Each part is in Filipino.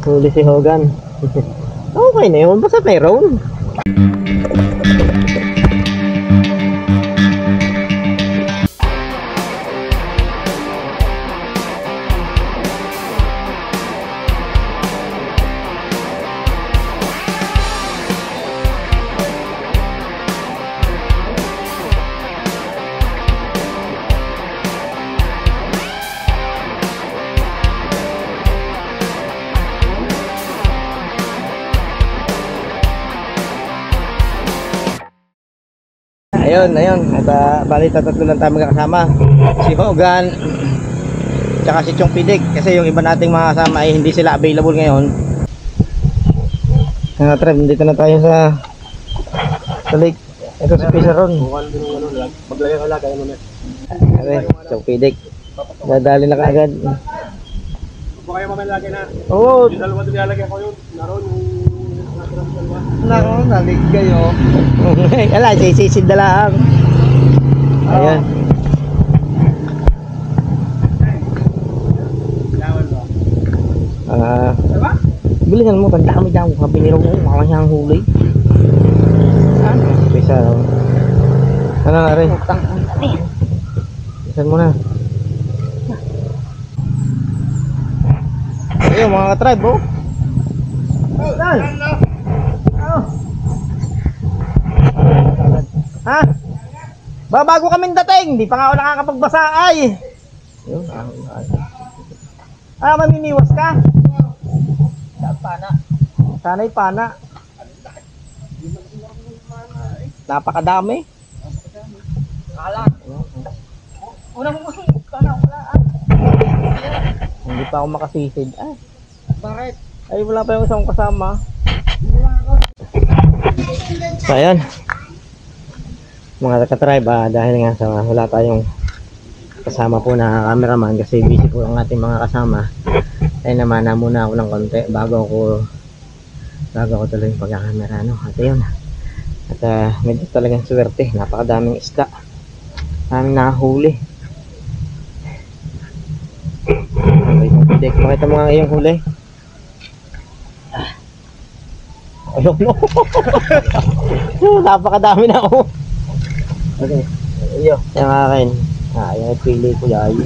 Huli si Hogan. Okay na yun, basta mayroon. Ayun. At bali tatlo lang tayo magkakasama. Si Hogan, tsaka si Chong Pidig. Kasi yung iba nating mga kasama ay hindi sila available ngayon. Mga tribe, dito na tayo sa lake. Ito si Pisaron. Maglagay ka lagay mo na. Okay, Chong Pidig. Dadali na kaagad. Baka kayo mamalagay na. Oo. Yung dalawa din nilalagay ko yun. Naroon yung Nako, naligay oh. Ala, sisid na lang. Ayan. Bilisan mo, tandaan mo dyan kung kabiniro mo, makaman siyang huli. Bisa. Ano na rin? Bilisan mo na. Ayun mga ka-tribe oh. Ha? Bago kaming dating, di pa nga ako nakakapagbasa ay. Yun, mamimiwas ka? Pana. Sana'y pana. Napakadami. Kala. Unang kana wala. Hindi pa ako makasisid. Ay. Bakit? Ay wala pa yung isang kasama. So ayan mga ka-tribe, dahil nga sa wala tayong kasama po na cameraman kasi busy po ang ating mga kasama, ay namana muna ako ng konti bago ako tuloy yung pagkakamera no? At yun, at medyo talagang swerte, napakadaming isda daming nakahuli. Pakita mo nga iyong huli. Ayok mo. Napakadami na ako. Okay. Iyo, yung akin. Yung pili ko yan.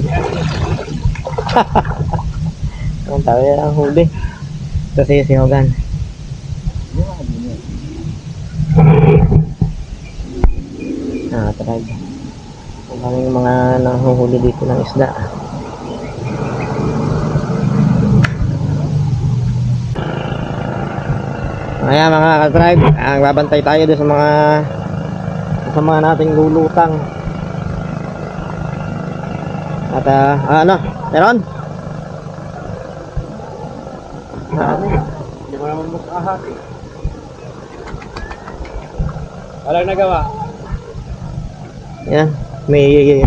Ang tayo ang huli. Kasi si Hogan. Try. Ang daming mga nahuhuli dito ng isda. Ayan mga ka-tribe, ang babantay tayo doon sa mga nating lulutang. At ano, meron? Hindi mo naman makakahati. Walang nagawa. Yan, may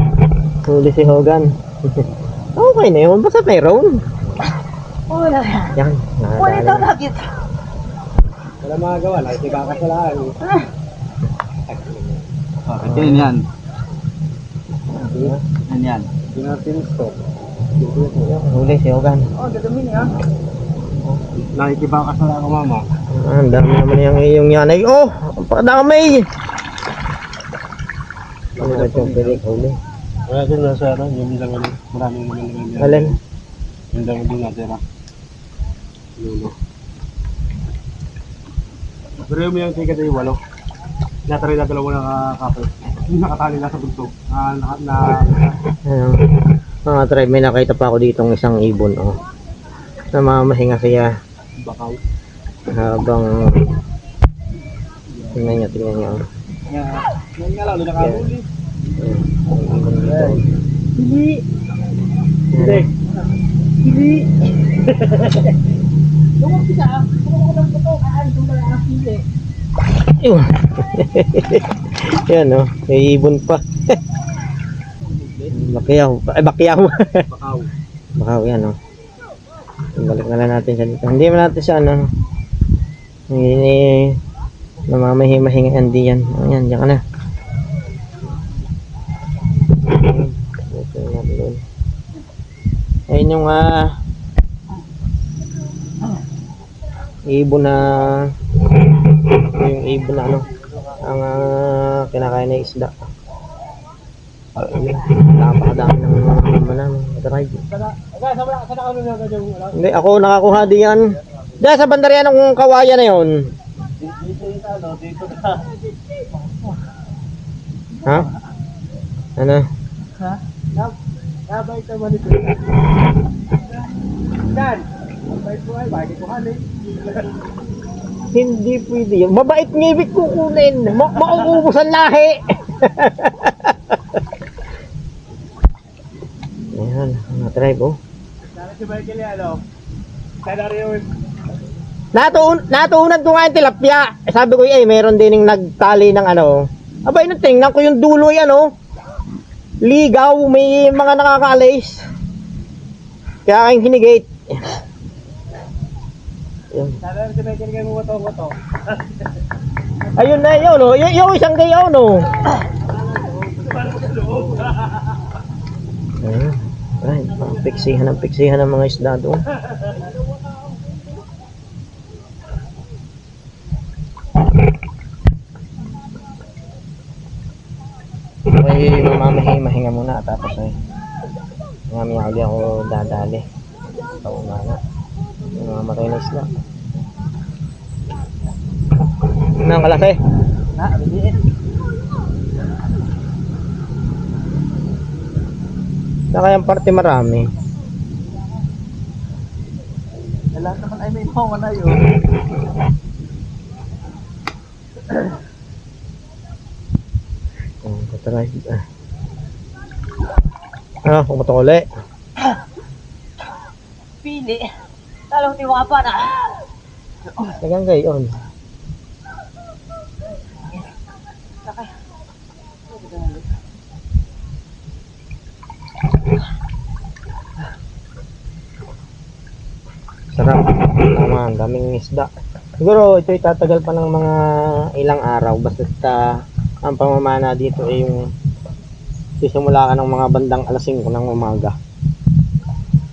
huli si Hogan. Okay na yun, basta mayroon. Wala yan. Yan, Wala daw nakita. Wala magagawa, nakitiba ka sa lahat. Ito yun yan. Yan. Hindi natin stop. Huli si Hogan. Dadumi na yan. Nakitiba ka sa lahat, mama. Ang dami naman yung yanay. Oh, ang pakadami. Ano ba itong pilik huli? Wala din nasa yung lang maraming naman. Alin? Yung lang din natira. Lulo. Pero yung may tiga tayo walo. Natari na dalawa nakakapit. Yung nakatali na sa bunso. Mga tribe, may nakita pa ako dito ng isang ibon. Oh. Namamahinga siya. Bakaw. Habang tingnan niyo. Yan nga lang, nakahuli. Hindi. Lumang kita, kung ako ng puto, aalis mo na ang pili. Yan oh, may ibon pa. Bakyaw. Ay, bakyaw. Bakaw yan oh. Balik na lang natin siya dito. Hindi mo natin siya ano. Hindi namamahinga yan. Ayan, diyan ka na. Ayun yung ibon na yung ibon na ano ang kinakain na isda. Napakadami ng mga drive. Hindi ako nakakuha diyan. Diyan sa bandarya ng kawayan na yon. Dito na. Ha? Ano? Ha? Nabay ka man ito. Dan, mabait ko ay, bakit ko hanin? Hindi pwede yun. Mabait ng ibig kukunin. Mauubos ang lahi. Ayan, mga tribe oh. Sana si Michael yan, ano? Sana rin. Natuunan ko nga yung tilapia. Sabi ko, meron din yung nagtali ng ano. Abay, tingnan ko yung dulo yan oh. Ligaw, may mga nakakaalis. Kaya kayong hinigate. Sana rin si Michael kayo muwato-wato. Ayun na yun oh. Yung isang kayo no. Ayun. Ay, piksihan ng mga isda doon. Okay, mahinga muna tapos ay mamaya ulit ako dadali sa umaga. Mamatay na isda. Nang kalaki? Ha? Bibiin. Na kayang parte marami. Lahat naman ay may mawa na yun. Patry. Pumunta ulit. Pili. Talong tiwa pa na. Tagang gayon. Sakay. Sarap. Tama, ang daming isda. Siguro ito itatagal pa ng mga ilang araw. Basta ang pamamana dito ay yung sisimula ka ng mga bandang alas 5 ng umaga.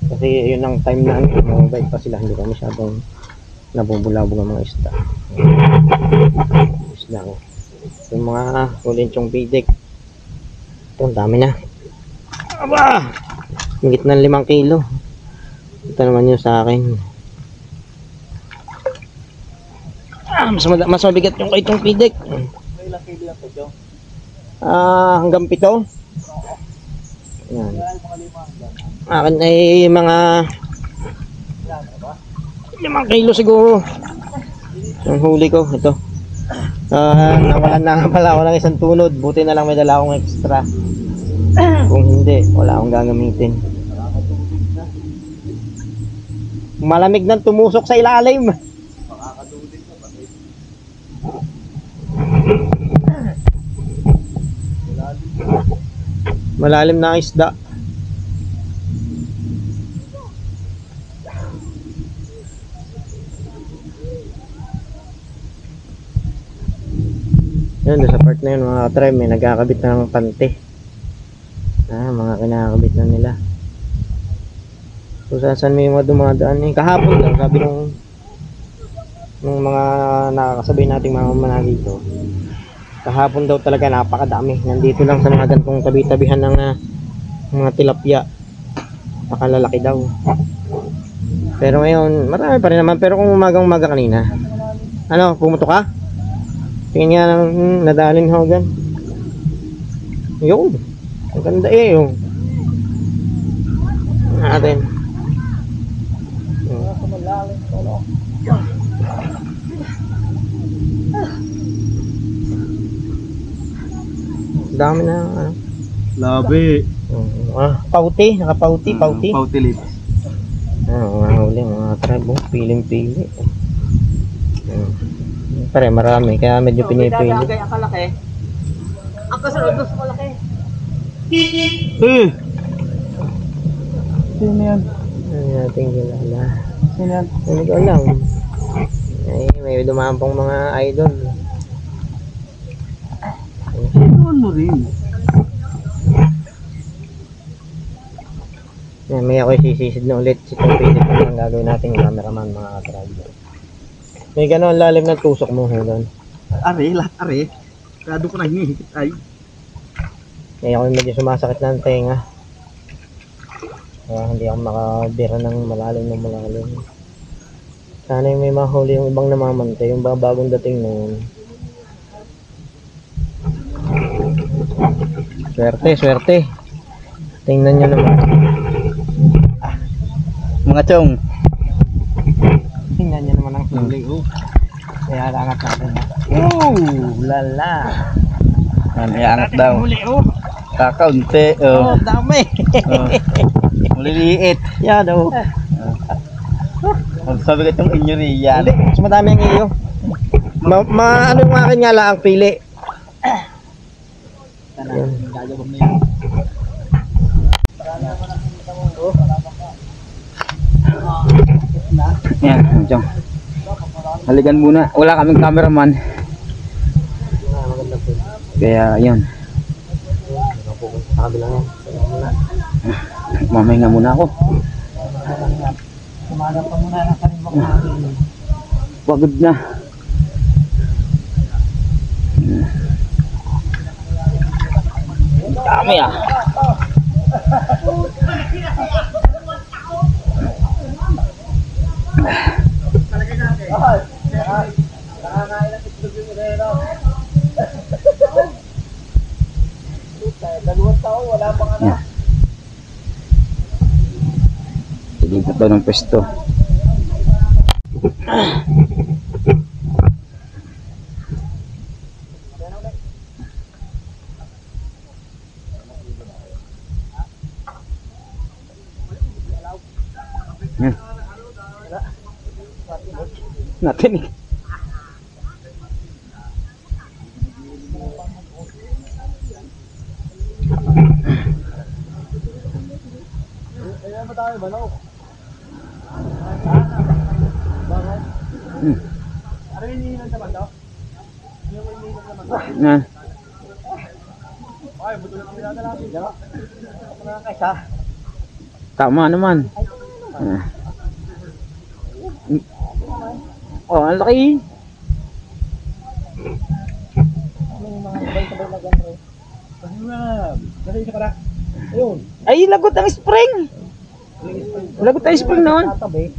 Kasi yun ang time na mabait pa sila. Hindi pa masyadong nabubulabog ang mga isda. Isda ko. Yung mga kulinchong bidik. Ito, ang dami na. Aba! Higit ng 5 kilo. Ito naman yun sa akin. Mas mabigat yung kaitong pidik. May ilang kilo lang ito. Hanggang 7. Yan. Akin ay mga 5 kilo siguro. Yung huli ko, ito. Nawalan na nga pala ako ng isang tunod. Buti na lang may dala akong extra. Kung hindi, wala akong gagamitin. Malamig nang tumusok sa ilalim. Malalim na ang isda. Yan, sa part na yun mga ka-try, may nagkakabit ng pante. Mga kinakabit na nila. So saan may mga dumadaan eh. Kahapon daw, sabi nung mga nakakasabay nating mamamana dito. Kahapon daw talaga napakadami. Nandito lang sa mga gantong tabi-tabihan ng mga tilapia. Nakalalaki daw. Pero ngayon, marami pa rin naman. Pero kung umagang-umaga kanina. Ano, pumutok ka? Tingin nga ng nadalin Hogan. Yun. Ang ganda eh yung. Natin. Dami na Labi. pauti, nakapauti, pauti. Pauti lips. Mga huli, mga tribe, piling-pili. Pare, marami, kaya medyo pinipili. Ang kalaki. Ang kasunod, mas malaki. Sino yan? Ano natin kilala? Sino yan? Hindi ko alam. Ay, may dumaan pong mga idol. Sinoon mo rin. Yan, may ako sisisid na ulit. Si Tom Philip ang gagawin natin yung cameraman mga ka-driver. May gano'n lalim ng tusok mo doon. Are, lahat are. Kaya doon ko na hinihigit ay. Kaya ako medyo sumasakit ng tenga. Kaya hindi ako makabira ng malalim. Sana yung may mahuli yung ibang namamantay, yung bagong dating na yun. Swerte. Tingnan nyo naman. Mga chong. Tingnan nyo naman ang huli. Kaya langat natin. Lala. Iangat daw. Huli Kakaunti. Dami. Maliliit. Yan Sabi ka itong inyo riyan. Hindi, mas madami ang iyo. Ano yung akin nga lang ang pili. Yan. Yan, chong. Halikan muna. Wala kaming cameraman. Kaya yun. Sa kabila yan. Mamahinga muna ako. Sumanap pa muna ng kanimbang natin. Pagod na. Dami ah. Dalawang tao, wala pang ano. Yan. Silipat daw ng pwesto. Yan. Natinig. Ano yung hinihinan naman daw? Yan. Ay, buto na kami natin. Mga kaysa. Tama naman. Oh, ang laki. Mga sabay-sabay na gano'n. Kasi isa ka na. Ayun. Ay, lagot ang spring. Lagot ang spring noon. Tatabi.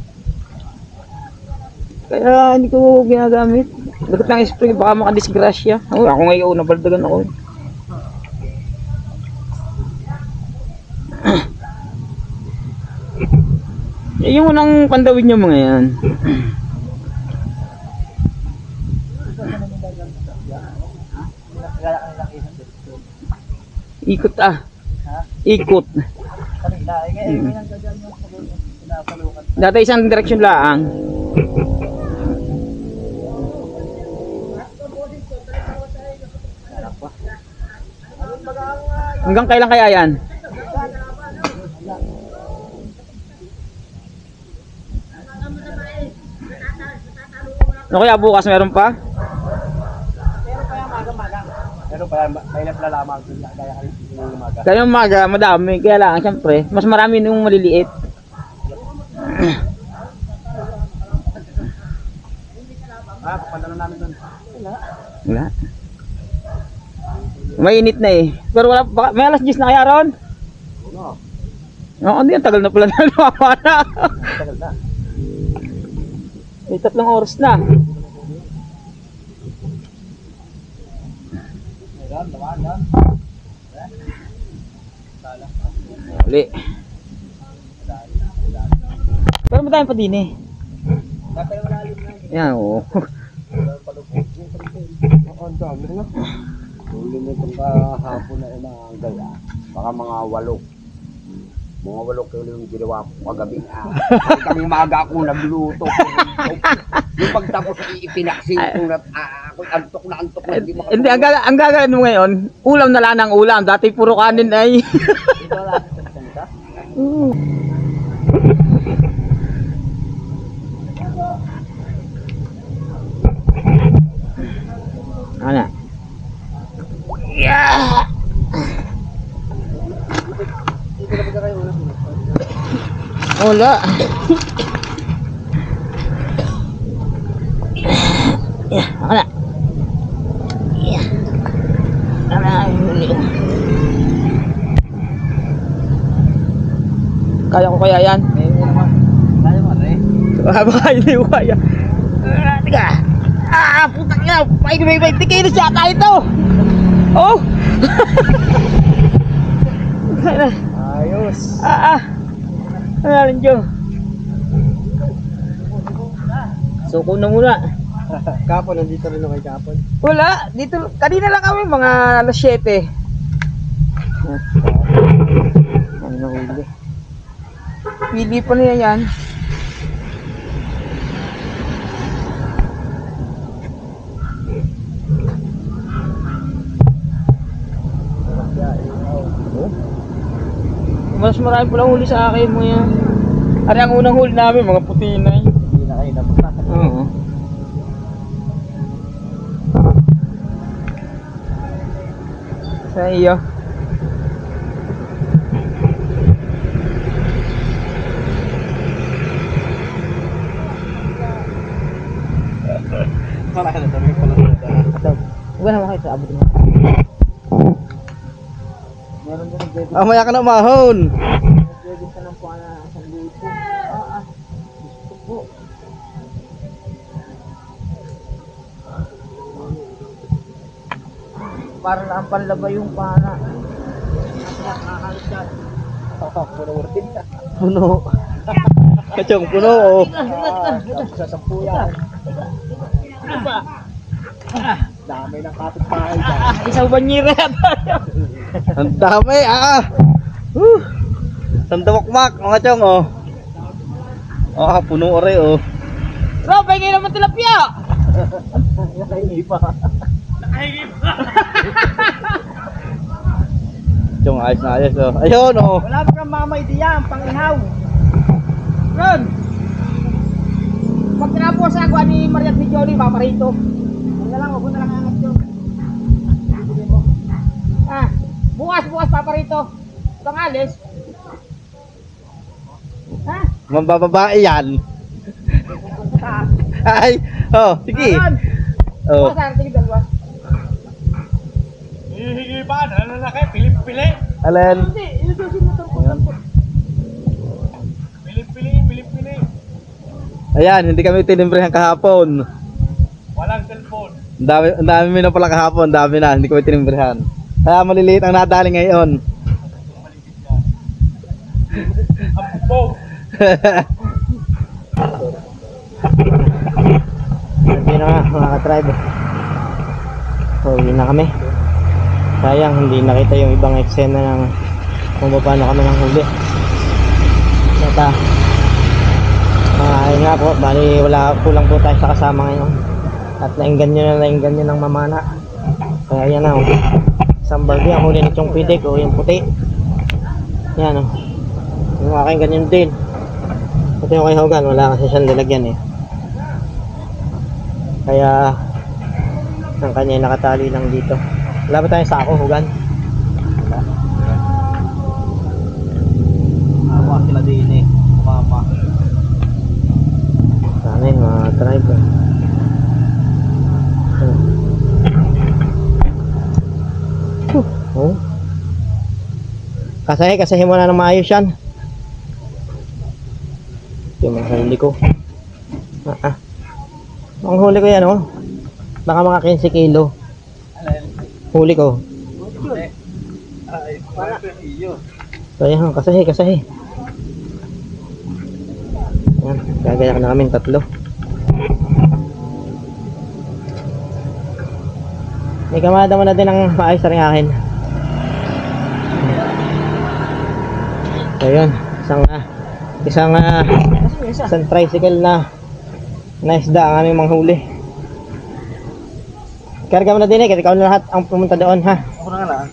Kaya hindi ko ginagamit. Lagot ang spring, baka makadisgrasya. Oh, ako ngayon, nabaldagan ako. Yung unang pandawin nyo mga yan. Ikot ah. Ikot. Kanina. Ay, ngayon nandiyan yung pinapalukan. Dati isang direksyon laang. Hanggang kailan kaya yan? Ano kaya bukas meron pa? Pero kaya maga-maga. Pero kaya mahilap na lamang. Kaya kanina umaga. Kaya umaga, madami. Kaya lang, siyempre, mas marami nung maliliit. Papunta na namin doon. Wala. Mainit na eh. Pero wala, baka, may alas 10 na kaya ron? Oo. Oo, hindi. Ang tagal na pala na lumamana. Tagal na. May 3 oras na. Ayan, lawan. Uli. Pero madami pa din eh. Dati malalim na. Yan, oo. Ang dami na. Huli mo itong kahapon na inaanggal ah. Baka mga 8. Mga 8 kilo yung ginawa ko kagabi ah. Kasi kami maaga ako nagluto. Yung pagtapos ipinaksin ko na ako antok na. Hindi Hindi, ang gagawin mo ngayon, ulam na lang ng ulam. Dati puro kanin ay. Ano? Yeah! Wala. Yeah, ako na. Yeah. Kaya ko kaya yan? Kaya mo rin. Baka hindi ko kaya. Tiga. Putang ina. 20 kilos yata ito. Oh. Ayos. Ano rin dyan? Suko na muna. Kapon, nandito rin ako kay Kapon. Wala. Dito, kanina lang kami mga alas 7. Ano na huli? Pili pa niya yan. Mas marami pala huli sa akin mo yan. Ari ang unang huli namin, mga puti na yun. Hindi na kayo tapos na. Oo. Sa iyo. Wala ka na sabi pala sa Ito. Huwag naman kayo sa abot mo. meron din nag-debit. Maya ka na mahon. Nag-debit ka ng pana sa lipo. Gusto po. Para lang panlaba yung pana. Nakakalit ka. Puno wortin ka. Puno. Kachong puno oh. Sa 10 yan. Dami ng kapitbahay dyan. Isang banyera yata. Ang dami Sandawakmak mga chong oh. Puno ore oh. Bro, pahingin naman tilapia. Nakahingi pa. Chong ayos na ayos oh. Ayun oh. Wala pa kang mamay diyan, pang-ihaw. Ron. Pag tinapos ako ni Mariat ni Johnny, paparito. Huwag na lang angat yun. Bukas paparito. Pangalis. Mambababae yan. Ay, sige. Oh. Saan? Tigil dalawa. Hihigi pa, nalalaki, pilip-pili. Alin? Hindi, ilususin mo itong Pilip-pili. Ayan, hindi kami tinimbrihan kahapon. Walang cellphone. Ang dami na pala kahapon, dami na, hindi kami tinimbrihan. Kaya maliliit ang nadali ngayon. Ang bubog. Hindi na nga, mga ka-tribe. Uwi na kami. Sayang, hindi nakita yung ibang eksena ng kung paano kami ng huli. At ayun nga po, bali kulang po tayo sa kasama ngayon. At nainggan nyo ng mamana. Kaya yan na oh. Isang balde ang huli nitong pidik o yung puti. Yan oh. Yung aking ganyan din. Ito yung kay Hogan, wala kasi siyang lalagyan eh. Kaya ang kanya nakatali lang dito. Wala ba tayong sako, Hogan? Awa sila din eh. Mama. Sana yung mga tribe. Oh. Kasahi mo na ng maayos yan. Ito yung mga huli ko. Ang huli ko yan oh. Baka mga 15 kilo. Huli ko. Ay, para iyo. Kaya kasahi. Yan, gagayak na kami tatlo. May kamada mo na din ang maayos na rin akin. So yun, isang tricycle na isda ang aming manghuli. Karga mo na din kasi ikaw na lahat ang pumunta doon ha. Ako na nga lang.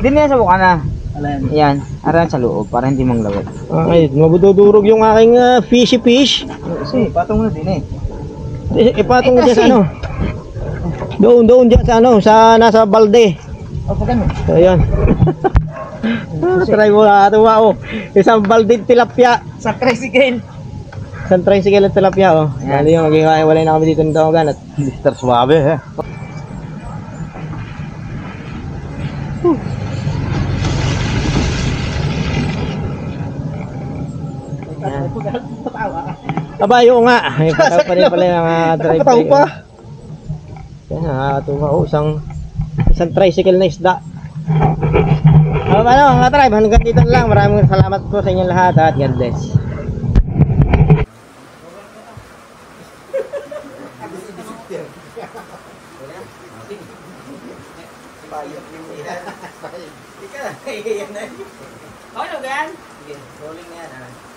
Din yan sa buka na. Alin? Yan, aran sa loob para hindi manglawag. Ay, mabududurog yung aking fishy fish. Kasi, patong mo na din eh. Ipatong mo dyan sa ano. Doon dyan sa ano, sa nasa balde. O, pagkan mo. So yan. Try mo na ito wow. Isang balde tilapia. Sa tricycle. Isang tricycle at tilapia, oh. Bali yung maghiwalay na kami dito ng Dawagan at Mr. Suave, eh. yan. Aba, yung nga. Yung pataw pa rin pala yung drive. Nakapataw pa. Yan, nakakatuwa. Oh, isang tricycle na isda. Ano, mga tribe, hanggang dito na lang. Maraming salamat po sa inyong lahat at God bless. Okay, rolling na yan. Sige, rolling na yan.